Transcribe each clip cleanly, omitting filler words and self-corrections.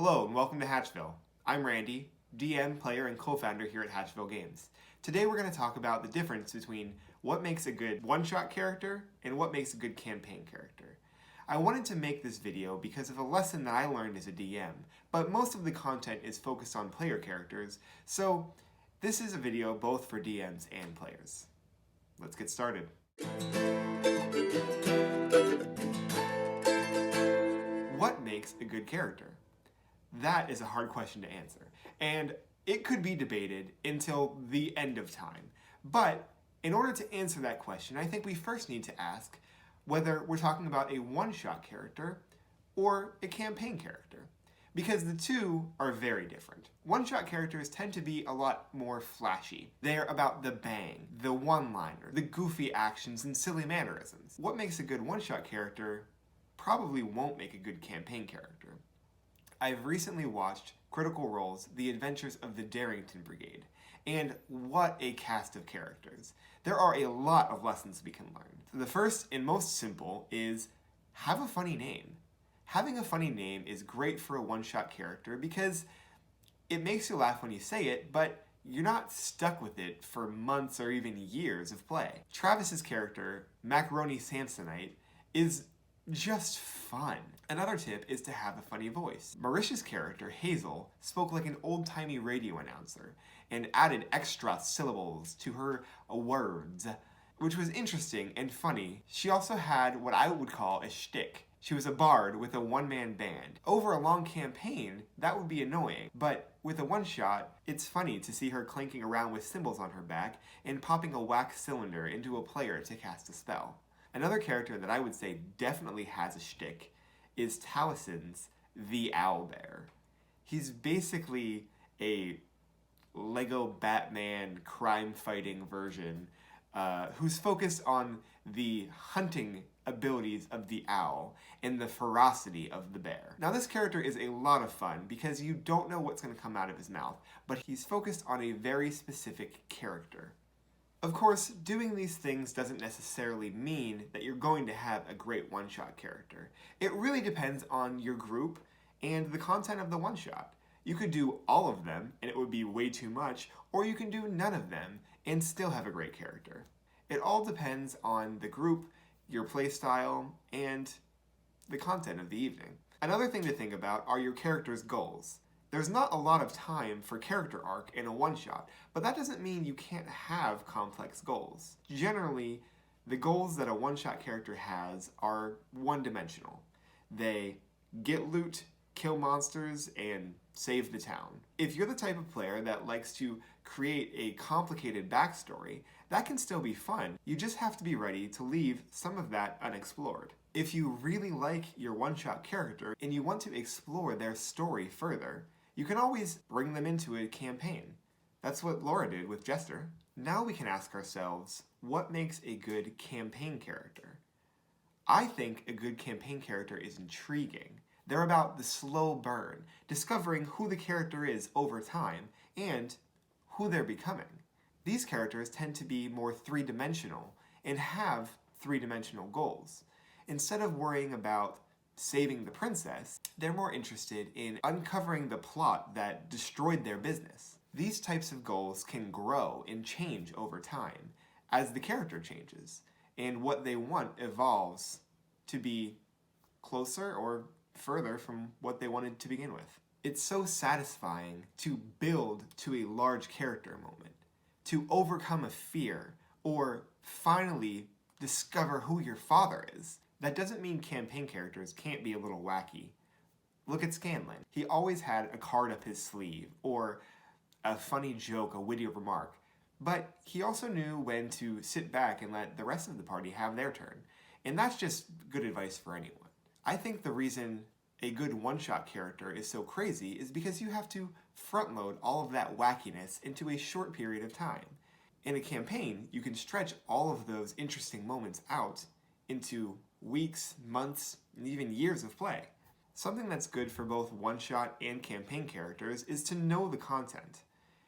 Hello and welcome to Hatchville. I'm Randy, DM, player, and co-founder here at Hatchville Games. Today we're going to talk about the difference between what makes a good one-shot character and what makes a good campaign character. I wanted to make this video because of a lesson that I learned as a DM, but most of the content is focused on player characters, so this is a video both for DMs and players. Let's get started. What makes a good character? That is a hard question to answer, and it could be debated until the end of time. But in order to answer that question, I think we first need to ask whether we're talking about a one-shot character or a campaign character, because the two are very different. One-shot characters tend to be a lot more flashy. They're about the bang, the one-liner, the goofy actions, and silly mannerisms. What makes a good one-shot character probably won't make a good campaign character. I've recently watched Critical Role's The Adventures of the Darrington Brigade, and what a cast of characters. There are a lot of lessons we can learn. The first and most simple is have a funny name. Having a funny name is great for a one-shot character because it makes you laugh when you say it, but you're not stuck with it for months or even years of play. Travis's character, Macaroni Samsonite, is just fun. Another tip is to have a funny voice. Marisha's character, Hazel, spoke like an old-timey radio announcer and added extra syllables to her words, which was interesting and funny. She also had what I would call a shtick. She was a bard with a one-man band. Over a long campaign, that would be annoying, but with a one-shot, it's funny to see her clanking around with cymbals on her back and popping a wax cylinder into a player to cast a spell. Another character that I would say definitely has a shtick is Talison's the Owlbear. He's basically a Lego Batman crime-fighting version who's focused on the hunting abilities of the owl and the ferocity of the bear. Now this character is a lot of fun because you don't know what's going to come out of his mouth, but he's focused on a very specific character. Of course, doing these things doesn't necessarily mean that you're going to have a great one-shot character. It really depends on your group and the content of the one-shot. You could do all of them and it would be way too much, or you can do none of them and still have a great character. It all depends on the group, your playstyle, and the content of the evening. Another thing to think about are your character's goals. There's not a lot of time for character arc in a one-shot, but that doesn't mean you can't have complex goals. Generally, the goals that a one-shot character has are one-dimensional. They get loot, kill monsters, and save the town. If you're the type of player that likes to create a complicated backstory, that can still be fun. You just have to be ready to leave some of that unexplored. If you really like your one-shot character and you want to explore their story further, you can always bring them into a campaign. That's what Laura did with Jester. Now we can ask ourselves, what makes a good campaign character? I think a good campaign character is intriguing. They're about the slow burn, discovering who the character is over time, and who they're becoming. These characters tend to be more three-dimensional and have three-dimensional goals. Instead of worrying about saving the princess, they're more interested in uncovering the plot that destroyed their business. These types of goals can grow and change over time as the character changes, and what they want evolves to be closer or further from what they wanted to begin with. It's so satisfying to build to a large character moment, to overcome a fear, or finally discover who your father is. That doesn't mean campaign characters can't be a little wacky. Look at Scanlan. He always had a card up his sleeve, or a funny joke, a witty remark, but he also knew when to sit back and let the rest of the party have their turn. And that's just good advice for anyone. I think the reason a good one-shot character is so crazy is because you have to front-load all of that wackiness into a short period of time. In a campaign, you can stretch all of those interesting moments out into weeks, months, and even years of play. Something that's good for both one-shot and campaign characters is to know the content.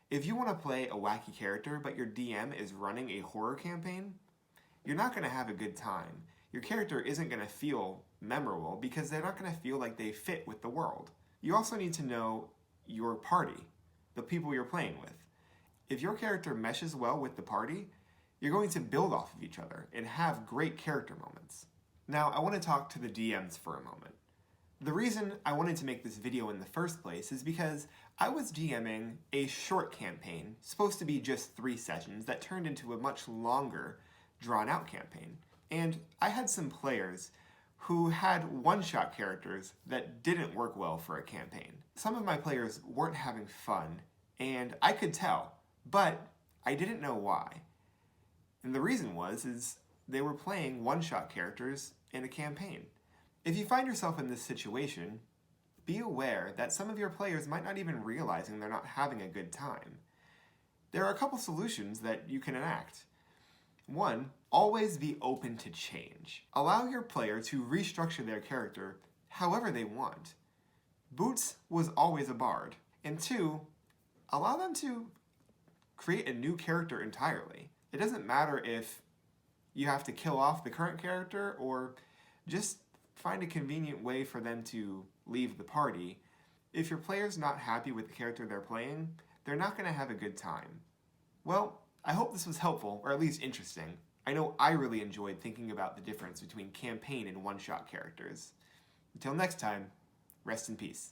If you want to play a wacky character but your DM is running a horror campaign, you're not going to have a good time. Your character isn't going to feel memorable because they're not going to feel like they fit with the world. You also need to know your party, the people you're playing with. If your character meshes well with the party, you're going to build off of each other and have great character moments. Now, I want to talk to the DMs for a moment. The reason I wanted to make this video in the first place is because I was DMing a short campaign, supposed to be just 3 sessions, that turned into a much longer, drawn-out campaign. And I had some players who had one-shot characters that didn't work well for a campaign. Some of my players weren't having fun, and I could tell, but I didn't know why. And the reason is they were playing one-shot characters in a campaign. If you find yourself in this situation, be aware that some of your players might not even realizing they're not having a good time. There are a couple solutions that you can enact. 1, always be open to change. Allow your player to restructure their character however they want. Boots was always a bard. And 2, allow them to create a new character entirely. It doesn't matter if you have to kill off the current character or just find a convenient way for them to leave the party. If your player's not happy with the character they're playing, they're not going to have a good time. Well, I hope this was helpful, or at least interesting. I know I really enjoyed thinking about the difference between campaign and one-shot characters. Until next time, rest in peace.